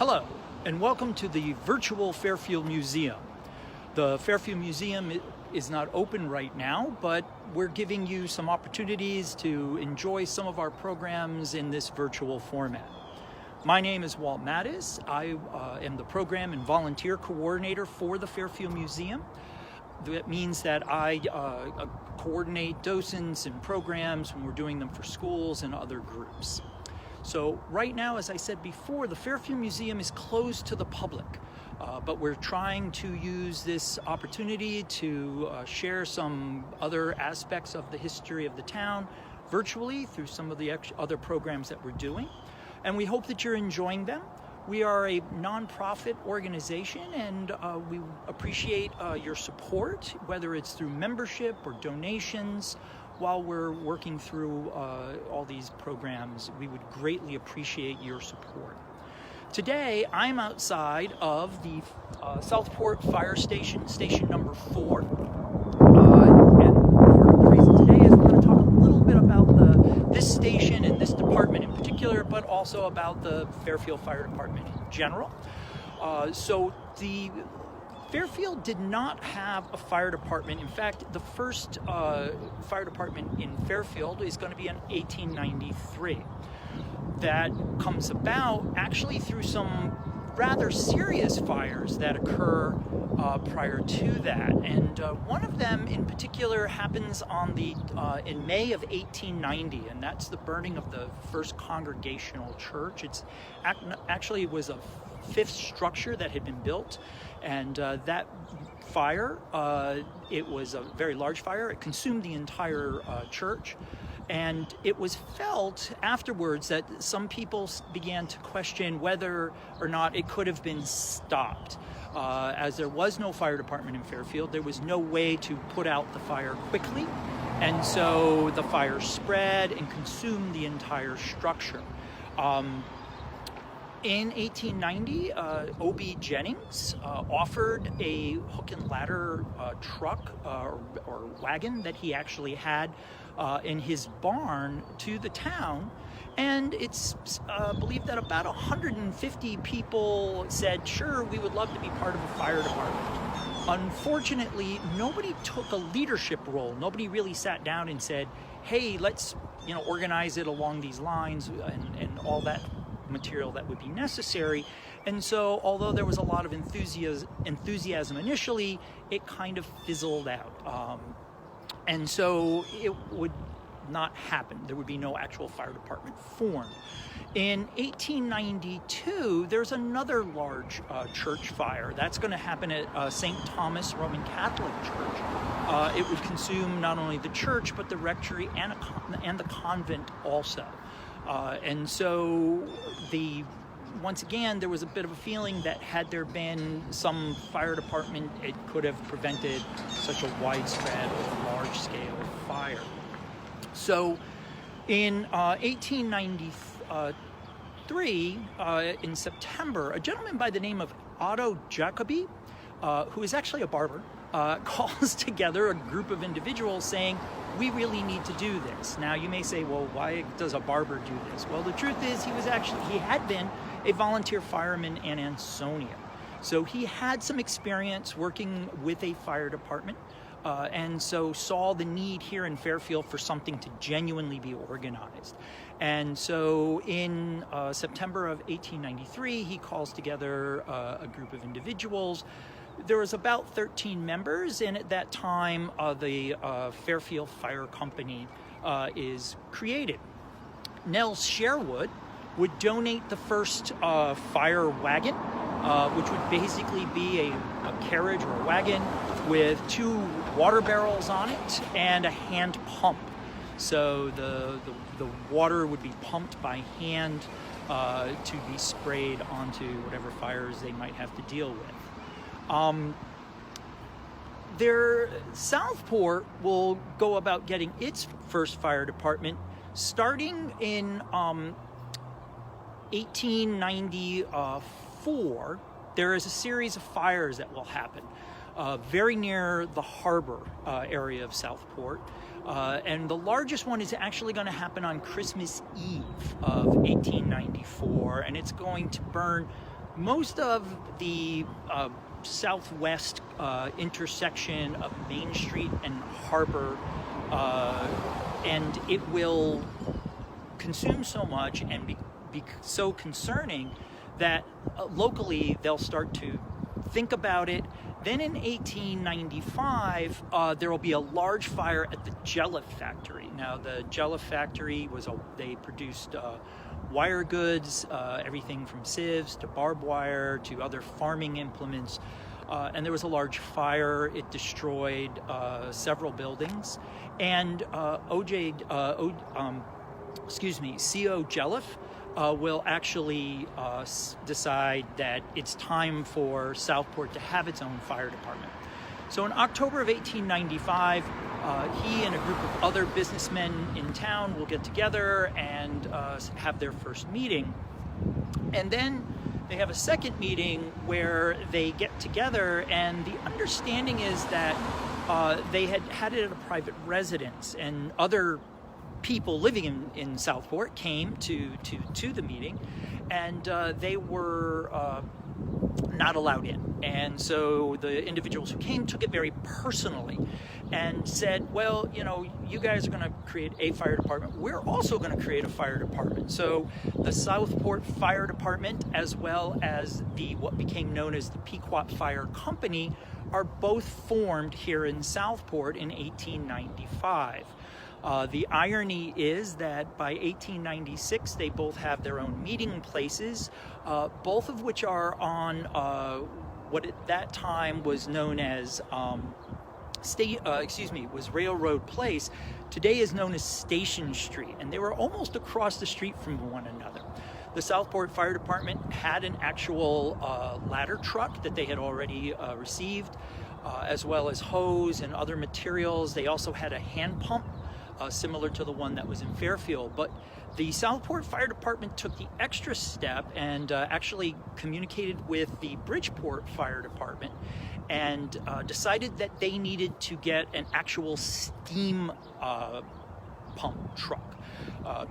Hello, and welcome to the virtual Fairfield Museum. The Fairfield Museum is not open right now, but we're giving you some opportunities to enjoy some of our programs in this virtual format. My name is Walt. I am the program and volunteer coordinator for the Fairfield Museum. That means that I coordinate docents and programs when we're doing them for schools and other groups. So right now, as I said before, the Fairfield Museum is closed to the public, but we're trying to use this opportunity to share some other aspects of the history of the town virtually through some of the other programs that we're doing. And we hope that you're enjoying them. We are a nonprofit organization, and we appreciate your support, whether it's through membership or donations. While we're working through all these programs, we would greatly appreciate your support. Today, I'm outside of the Southport Fire Station, station number 4. And the reason today is we're going to talk a little bit about this station and this department in particular, but also about the Fairfield Fire Department in general. So the Fairfield did not have a fire department. In fact, the first fire department in Fairfield is going to be in 1893. That comes about actually through some rather serious fires that occur prior to that. And one of them in particular happens on in May of 1890, and that's the burning of the First Congregational Church. It's actually was a fifth structure that had been built, and that fire, it was a very large fire. It consumed the entire church, and it was felt afterwards that some people began to question whether or not it could have been stopped. As there was no fire department in Fairfield, there was no way to put out the fire quickly, and so the fire spread and consumed the entire structure. In 1890, O.B. Jennings offered a hook and ladder truck or wagon that he actually had in his barn to the town, and it's believed that about 150 people said, sure, we would love to be part of a fire department. Unfortunately, nobody took a leadership role. Nobody really sat down and said, hey, let's organize it along these lines and all that material that would be necessary. And so although there was a lot of enthusiasm initially, it kind of fizzled out. And so it would not happen. There would be no actual fire department formed. In 1892, there's another large church fire. That's going to happen at St. Thomas Roman Catholic Church. It would consume not only the church, but the rectory and the convent also. And so once again, there was a bit of a feeling that had there been some fire department, it could have prevented such a widespread or large-scale fire. So in 1893, in September, a gentleman by the name of Otto Jacobi, who is actually a barber, calls together a group of individuals saying, we really need to do this. Now you may say, well, why does a barber do this? Well, the truth is he had been a volunteer fireman in Ansonia. So he had some experience working with a fire department, and so saw the need here in Fairfield for something to genuinely be organized. And so in September of 1893, he calls together a group of individuals. There was about 13 members, and at that time, the Fairfield Fire Company is created. Nels Sherwood would donate the first fire wagon, which would basically be a carriage or a wagon with 2 water barrels on it and a hand pump. So the water would be pumped by hand to be sprayed onto whatever fires they might have to deal with. Southport will go about getting its first fire department starting in 1894. There is a series of fires that will happen very near the harbor area of Southport. And the largest one is actually going to happen on Christmas Eve of 1894, and it's going to burn Most of the southwest intersection of Main Street and Harbor, and it will consume so much and be so concerning that locally they'll start to think about it. Then in 1895, there will be a large fire at the Jelliff factory. Now, the Jelliff factory they produced wire goods, everything from sieves to barbed wire to other farming implements. And there was a large fire. It destroyed several buildings. And C.O. Jelliff will actually decide that it's time for Southport to have its own fire department. So in October of 1895, he and a group of other businessmen in town will get together and have their first meeting. And then they have a second meeting where they get together, and the understanding is that they had it at a private residence, and other people living in Southport came to the meeting, and they were not allowed in. And so the individuals who came took it very personally and said, well, you know, you guys are going to create a fire department. We're also going to create a fire department. So the Southport Fire Department, as well as what became known as the Pequot Fire Company, are both formed here in Southport in 1895. The irony is that by 1896, they both have their own meeting places, both of which are on what at that time was known as was Railroad Place. Today is known as Station Street, and they were almost across the street from one another. The Southport Fire Department had an actual ladder truck that they had already received, as well as hose and other materials. They also had a hand pump, similar to the one that was in Fairfield. But the Southport Fire Department took the extra step and actually communicated with the Bridgeport Fire Department and decided that they needed to get an actual steam pump truck,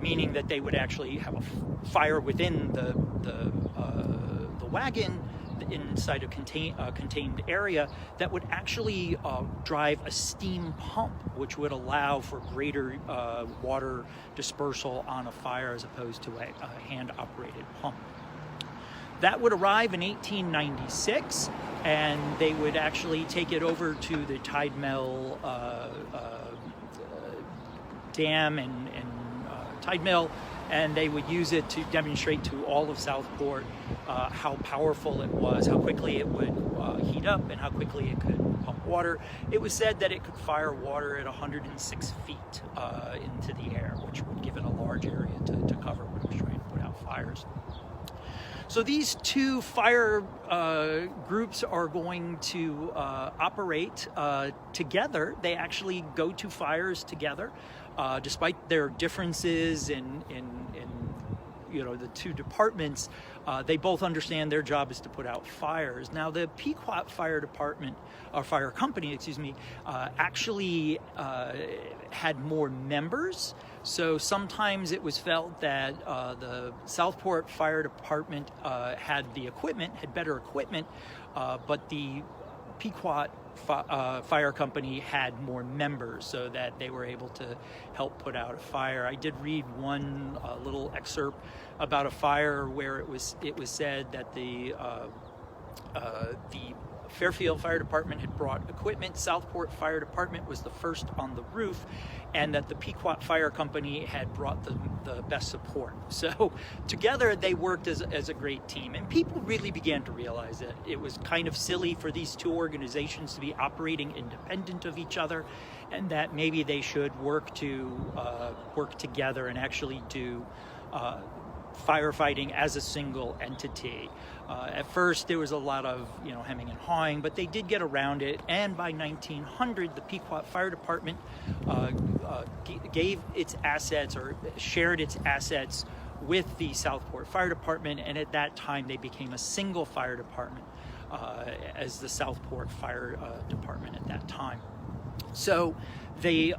meaning that they would actually have a fire within the wagon inside a contained area that would actually drive a steam pump, which would allow for greater water dispersal on a fire as opposed to a hand-operated pump. That would arrive in 1896, and they would actually take it over to the Tide Mill Dam and Tide Mill, and they would use it to demonstrate to all of Southport how powerful it was, how quickly it would heat up, and how quickly it could pump water. It was said that it could fire water at 106 feet into the air, which would give it a large area to cover when it was trying to put out fires. So these two fire groups are going to operate together. They actually go to fires together, despite their differences in the two departments. They both understand their job is to put out fires. Now, the Pequot Fire Department, or Fire Company, actually had more members. So sometimes it was felt that the Southport Fire Department had better equipment, but the Pequot Fire Company had more members, so that they were able to help put out a fire. I did read one little excerpt about a fire where it was said that the Fairfield Fire Department had brought equipment. Southport Fire Department was the first on the roof, and that the Pequot Fire Company had brought the best support. So together they worked as a great team, and people really began to realize that it was kind of silly for these two organizations to be operating independent of each other, and that maybe they should work together and actually do firefighting as a single entity. At first there was a lot of hemming and hawing, but they did get around it, and by 1900 the Pequot Fire Department gave its assets, or shared its assets, with the Southport Fire Department, and at that time they became a single fire department as the Southport Fire Department at that time. So they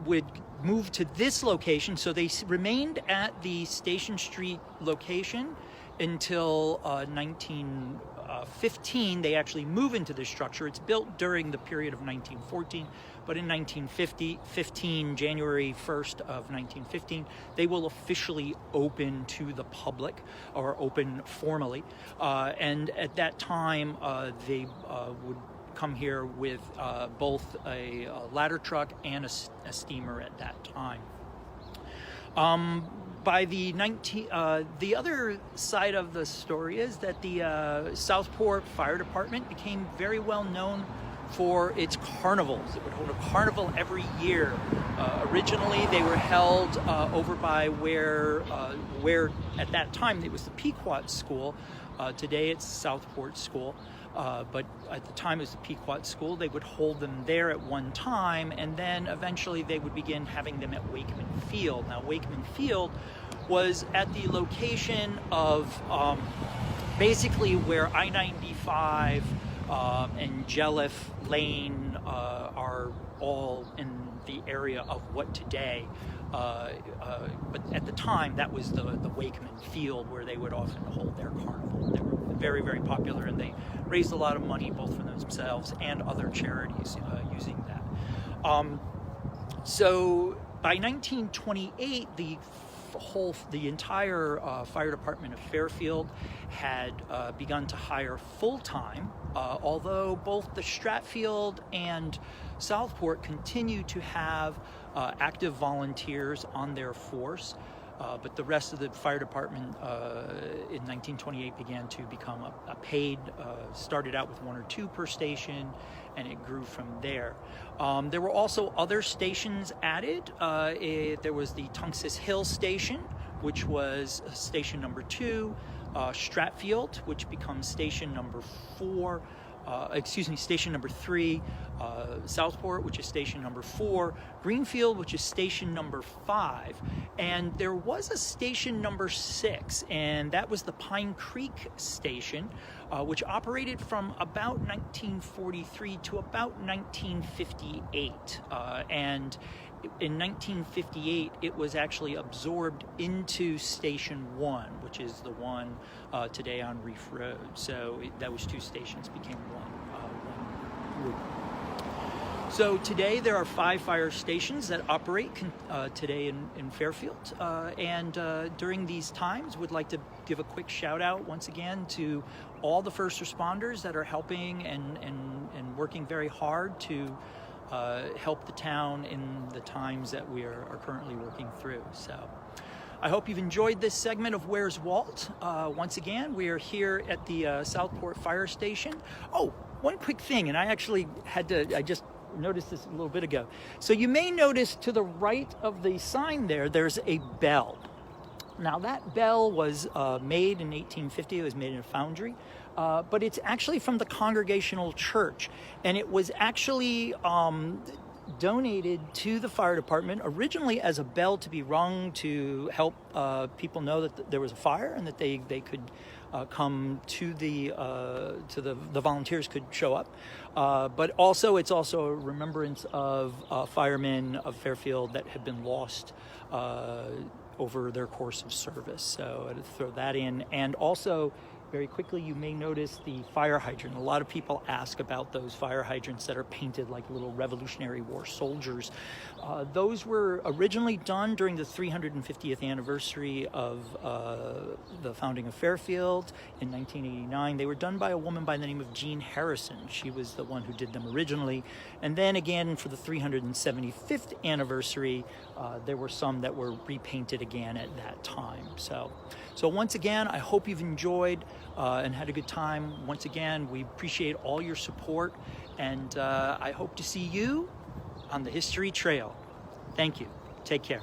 would move to this location. So they remained at the Station Street location, until 1915. They actually move into this structure. It's built during the period of 1914, but in 1915, January 1st of 1915, they will officially open to the public, or open formally. And at that time, they would come here with both a ladder truck and a steamer at that time. By the other side of the story is that the Southport Fire Department became very well known for its carnivals. It would hold a carnival every year. Originally, they were held over by where at that time it was the Pequot School. Today it's Southport School. But at the time it was the Pequot School. They would hold them there at one time, and then eventually they would begin having them at Wakeman Field. Now, Wakeman Field was at the location of basically where I-95 and Jelliff Lane are all in the area of what today. But at the time, that was the Wakeman Field where they would often hold their carnival. They were very, very popular, and they raised a lot of money both for themselves and other charities using that. So by 1928, the entire fire department of Fairfield had begun to hire full-time, although both the Stratfield and Southport continue to have active volunteers on their force. But the rest of the fire department in 1928 began to become a paid, started out with 1 or 2 per station, and it grew from there. There were also other stations added. There was the Tunxis Hill Station, which was station number 2, Stratfield, which becomes station number 4, station number 3, Southport, which is station number 4, Greenfield, which is station number 5, and there was a station number 6, and that was the Pine Creek Station, which operated from about 1943 to about 1958, and in 1958, it was actually absorbed into Station 1, which is the one today on Reef Road. So those 2 stations became one group. So today there are 5 fire stations that operate today in Fairfield. And during these times, would like to give a quick shout out once again to all the first responders that are helping and working very hard to help the town in the times that we are currently working through. So I hope you've enjoyed this segment of Where's Walt. Once again, we are here at the Southport Fire Station. Oh, one quick thing, and I just noticed this a little bit ago. So you may notice to the right of the sign there's a bell. Now that bell was made in 1850. It was made in a foundry. But it's actually from the Congregational Church, and it was actually donated to the fire department originally as a bell to be rung to help people know that there was a fire and that they could come to the volunteers could show up. But also it's also a remembrance of firemen of Fairfield that had been lost over their course of service. So I'd throw that in, and also. Very quickly, you may notice the fire hydrant. A lot of people ask about those fire hydrants that are painted like little Revolutionary War soldiers. Those were originally done during the 350th anniversary of the founding of Fairfield in 1989. They were done by a woman by the name of Jean Harrison. She was the one who did them originally. And then again, for the 375th anniversary, there were some that were repainted again at that time. So once again, I hope you've enjoyed and had a good time. Once again, we appreciate all your support, and I hope to see you on the History Trail. Thank you. Take care.